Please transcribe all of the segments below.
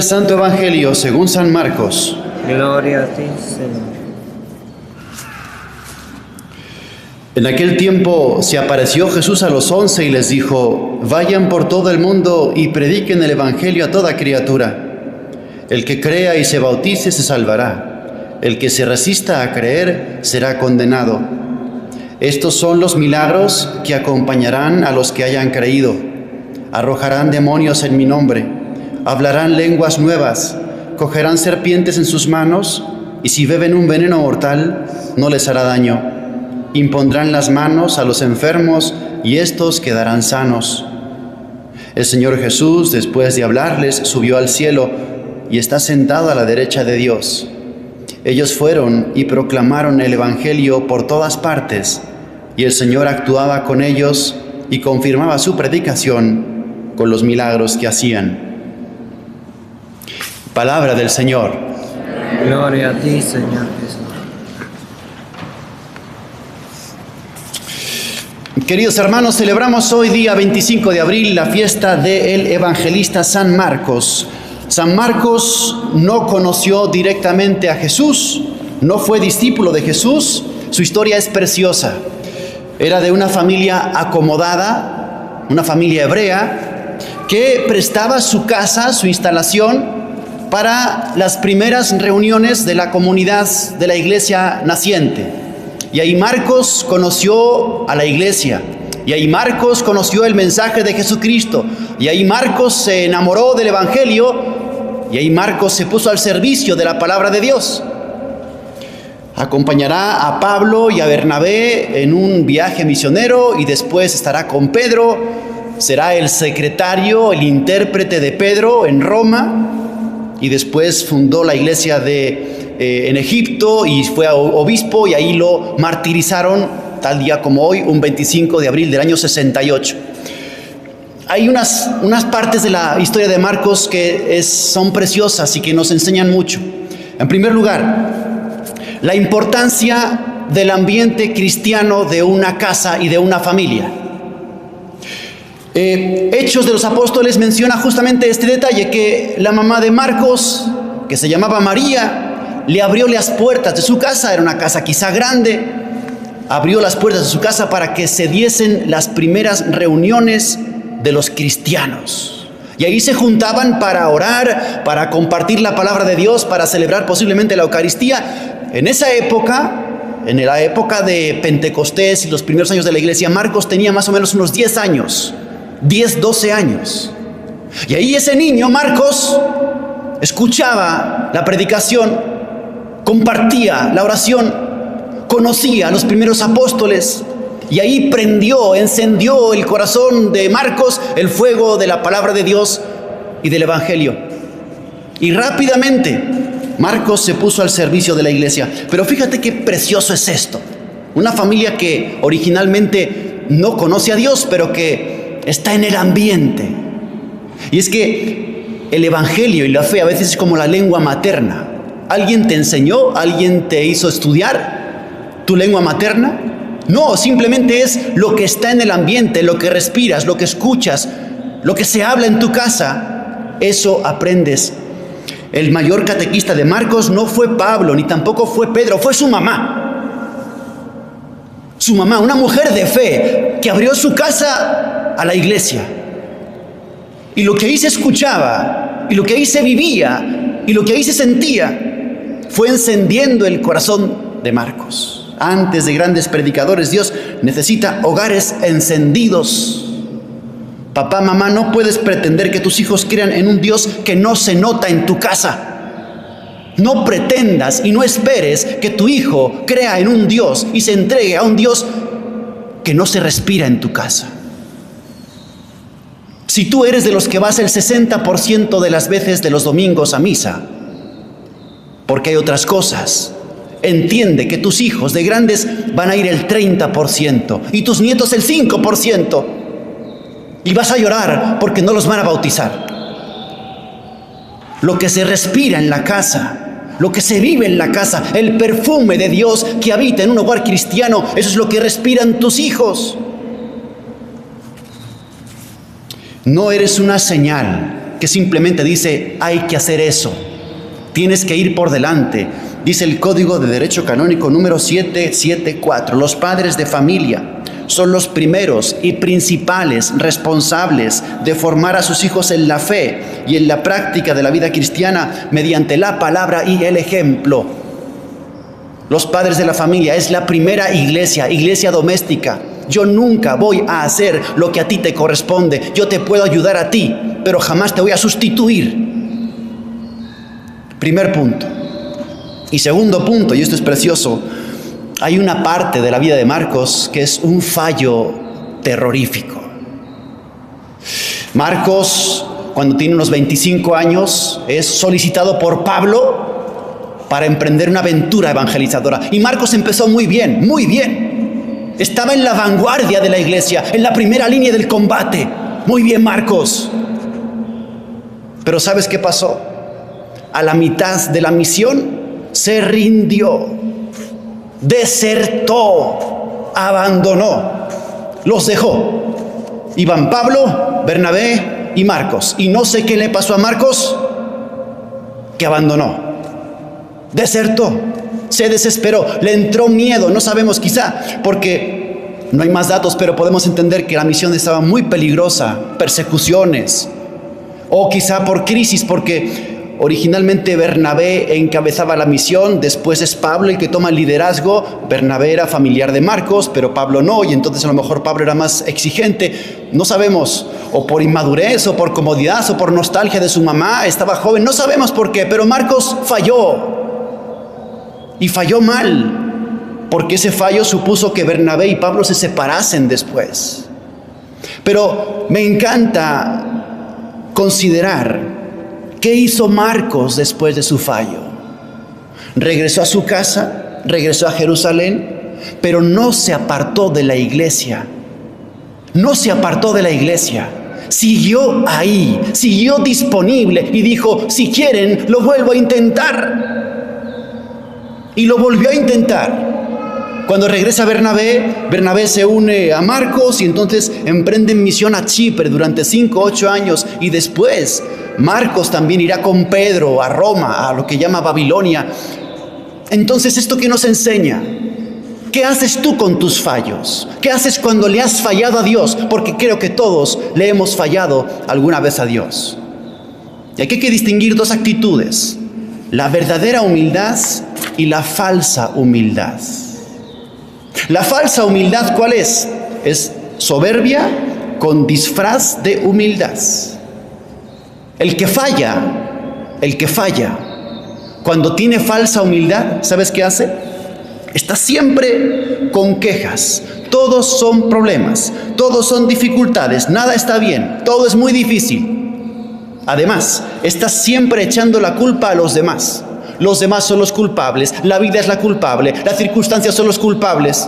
El Santo Evangelio según San Marcos. Gloria a ti, Señor. En aquel tiempo se apareció Jesús a los 11 y les dijo: vayan por todo el mundo y prediquen el Evangelio a toda criatura. El que crea y se bautice se salvará. El que se resista a creer será condenado. Estos son los milagros que acompañarán a los que hayan creído. Arrojarán demonios en mi nombre. Hablarán lenguas nuevas, cogerán serpientes en sus manos, y si beben un veneno mortal, no les hará daño. Impondrán las manos a los enfermos, y éstos quedarán sanos. El Señor Jesús, después de hablarles, subió al cielo, y está sentado a la derecha de Dios. Ellos fueron y proclamaron el Evangelio por todas partes, y el Señor actuaba con ellos y confirmaba su predicación con los milagros que hacían. Palabra del Señor. Gloria a ti, Señor Jesús. Queridos hermanos, celebramos hoy día 25 de abril la fiesta del evangelista San Marcos. San Marcos no conoció directamente a Jesús, no fue discípulo de Jesús. Su historia es preciosa. Era de una familia acomodada, una familia hebrea, que prestaba su casa, su instalación, para las primeras reuniones de la comunidad de la iglesia naciente. Y ahí Marcos conoció a la iglesia, y ahí Marcos conoció el mensaje de Jesucristo, y ahí Marcos se enamoró del Evangelio, y ahí Marcos se puso al servicio de la palabra de Dios. Acompañará a Pablo y a Bernabé en un viaje misionero, y después estará con Pedro, será el secretario, el intérprete de Pedro en Roma, y después fundó la iglesia en Egipto y fue obispo, y ahí lo martirizaron tal día como hoy, un 25 de abril del año 68. Hay unas partes de la historia de Marcos que son preciosas y que nos enseñan mucho. En primer lugar, la importancia del ambiente cristiano de una casa y de una familia. Hechos de los Apóstoles menciona justamente este detalle, que la mamá de Marcos, que se llamaba María, le abrió las puertas de su casa. Era una casa quizá grande. Abrió las puertas de su casa para que se diesen las primeras reuniones de los cristianos. Y ahí se juntaban para orar, para compartir la palabra de Dios, para celebrar posiblemente la Eucaristía. En esa época, en la época de Pentecostés y los primeros años de la iglesia, Marcos tenía más o menos unos 10 años. 10, 12 años. Y ahí ese niño, Marcos, escuchaba la predicación, compartía la oración, conocía a los primeros apóstoles, y ahí encendió el corazón de Marcos el fuego de la palabra de Dios y del Evangelio. Y rápidamente Marcos se puso al servicio de la iglesia. Pero fíjate qué precioso es esto. Una familia que originalmente no conoce a Dios, pero que está en el ambiente. Y es que el Evangelio y la fe a veces es como la lengua materna. ¿Alguien te enseñó? ¿Alguien te hizo estudiar tu lengua materna? No, simplemente es lo que está en el ambiente, lo que respiras, lo que escuchas, lo que se habla en tu casa. Eso aprendes. El mayor catequista de Marcos no fue Pablo, ni tampoco fue Pedro, fue su mamá. Su mamá, una mujer de fe, que abrió su casa a la iglesia. Y lo que ahí se escuchaba, y lo que ahí se vivía, y lo que ahí se sentía, fue encendiendo el corazón de Marcos. Antes de grandes predicadores, Dios necesita hogares encendidos. Papá, mamá, no puedes pretender que tus hijos crean en un Dios que no se nota en tu casa. No pretendas y no esperes que tu hijo crea en un Dios y se entregue a un Dios que no se respira en tu casa. Si tú eres de los que vas el 60% de las veces de los domingos a misa, porque hay otras cosas, entiende que tus hijos de grandes van a ir el 30% y tus nietos el 5%, y vas a llorar porque no los van a bautizar. Lo que se respira en la casa, lo que se vive en la casa, el perfume de Dios que habita en un hogar cristiano, eso es lo que respiran tus hijos. No eres una señal que simplemente dice, hay que hacer eso. Tienes que ir por delante. Dice el Código de Derecho Canónico número 774. Los padres de familia son los primeros y principales responsables de formar a sus hijos en la fe y en la práctica de la vida cristiana mediante la palabra y el ejemplo. Los padres de la familia es la primera iglesia, iglesia doméstica. Yo nunca voy a hacer lo que a ti te corresponde. Yo te puedo ayudar a ti, pero jamás te voy a sustituir. Primer punto. Y segundo punto, y esto es precioso, hay una parte de la vida de Marcos que es un fallo terrorífico. Marcos, cuando tiene unos 25 años, es solicitado por Pablo para emprender una aventura evangelizadora. Y Marcos empezó muy bien, muy bien. Estaba en la vanguardia de la iglesia, en la primera línea del combate. Muy bien, Marcos. Pero ¿sabes qué pasó? A la mitad de la misión se rindió, desertó, abandonó, los dejó. Iban Pablo, Bernabé y Marcos. Y no sé qué le pasó a Marcos, que abandonó, desertó, se desesperó, le entró miedo, no sabemos, quizá porque no hay más datos, pero podemos entender que la misión estaba muy peligrosa, persecuciones, o quizá por crisis, porque originalmente Bernabé encabezaba la misión, después es Pablo el que toma el liderazgo. Bernabé era familiar de Marcos, pero Pablo no, y entonces a lo mejor Pablo era más exigente. No sabemos, o por inmadurez, o por comodidad, o por nostalgia de su mamá, estaba joven, no sabemos por qué, pero Marcos falló, y falló mal, porque ese fallo supuso que Bernabé y Pablo se separasen después. Pero me encanta considerar ¿qué hizo Marcos después de su fallo? Regresó a su casa, regresó a Jerusalén, pero no se apartó de la iglesia. No se apartó de la iglesia. Siguió ahí, siguió disponible y dijo, si quieren, lo vuelvo a intentar. Y lo volvió a intentar. Cuando regresa Bernabé se une a Marcos y entonces emprenden misión a Chipre durante 5 o 8 años, y después Marcos también irá con Pedro a Roma, a lo que llama Babilonia. Entonces, ¿esto qué nos enseña? ¿Qué haces tú con tus fallos? ¿Qué haces cuando le has fallado a Dios? Porque creo que todos le hemos fallado alguna vez a Dios. Y aquí hay que distinguir dos actitudes: la verdadera humildad y la falsa humildad. La falsa humildad, ¿cuál es? Es soberbia con disfraz de humildad. El que falla, cuando tiene falsa humildad, ¿sabes qué hace? Está siempre con quejas. Todos son problemas, todos son dificultades, nada está bien, todo es muy difícil. Además, está siempre echando la culpa a los demás. Los demás son los culpables, la vida es la culpable, las circunstancias son los culpables.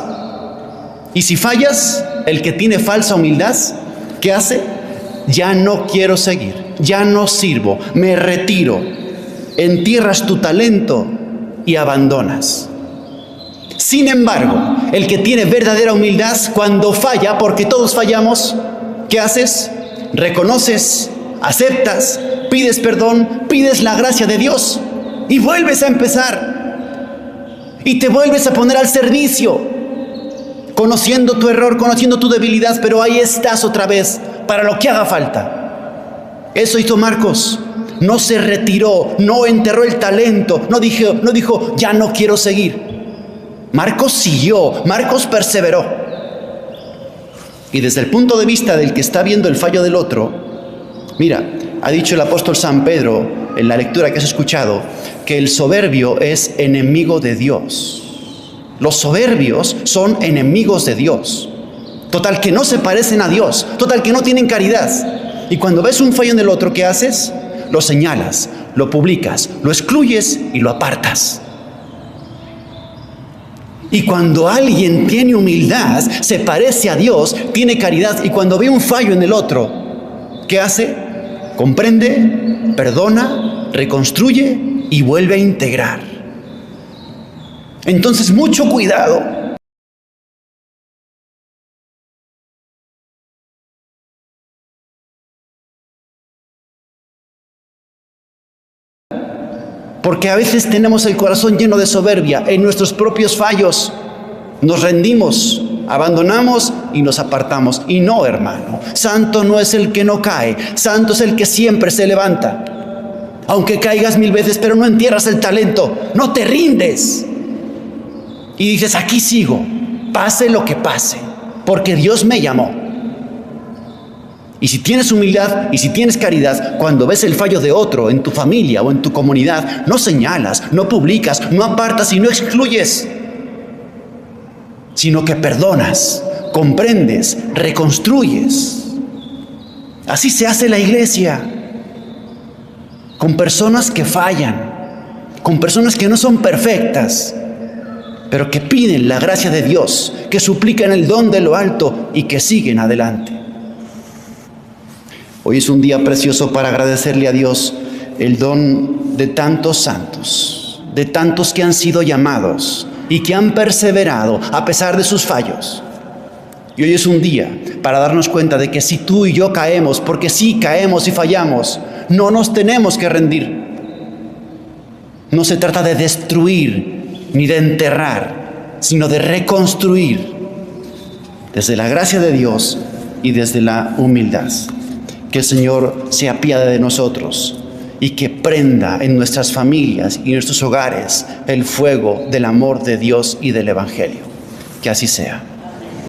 Y si fallas, el que tiene falsa humildad, ¿qué hace? Ya no quiero seguir, ya no sirvo, me retiro. Entierras tu talento y abandonas. Sin embargo, el que tiene verdadera humildad, cuando falla, porque todos fallamos, ¿qué haces? Reconoces, aceptas, pides perdón, pides la gracia de Dios y vuelves a empezar. Y te vuelves a poner al servicio, conociendo tu error, conociendo tu debilidad, pero ahí estás otra vez para lo que haga falta. Eso hizo Marcos. No se retiró, no enterró el talento, no dijo, ya no quiero seguir. Marcos siguió, Marcos perseveró. Y desde el punto de vista del que está viendo el fallo del otro, mira, ha dicho el apóstol San Pedro en la lectura que has escuchado, que el soberbio es enemigo de Dios. Los soberbios son enemigos de Dios. Total que no se parecen a Dios, total que no tienen caridad. Y cuando ves un fallo en el otro, ¿qué haces? Lo señalas, lo publicas, lo excluyes y lo apartas. Y cuando alguien tiene humildad, se parece a Dios, tiene caridad, y cuando ve un fallo en el otro, ¿qué hace? Comprende, perdona, reconstruye y vuelve a integrar. Entonces, mucho cuidado. Porque a veces tenemos el corazón lleno de soberbia en nuestros propios fallos. Nos rendimos, abandonamos y nos apartamos. Y no, hermano, santo no es el que no cae, santo es el que siempre se levanta. Aunque caigas 1000 veces, pero no entierras el talento, no te rindes. Y dices, aquí sigo, pase lo que pase, porque Dios me llamó. Y si tienes humildad y si tienes caridad, cuando ves el fallo de otro en tu familia o en tu comunidad, no señalas, no publicas, no apartas y no excluyes, sino que perdonas, comprendes, reconstruyes. Así se hace la iglesia, con personas que fallan, con personas que no son perfectas, pero que piden la gracia de Dios, que suplican el don de lo alto y que siguen adelante. Hoy es un día precioso para agradecerle a Dios el don de tantos santos, de tantos que han sido llamados y que han perseverado a pesar de sus fallos. Y hoy es un día para darnos cuenta de que si tú y yo caemos, porque sí caemos y fallamos, no nos tenemos que rendir. No se trata de destruir ni de enterrar, sino de reconstruir desde la gracia de Dios y desde la humildad. Que el Señor se apiade de nosotros y que prenda en nuestras familias y en nuestros hogares el fuego del amor de Dios y del Evangelio. Que así sea.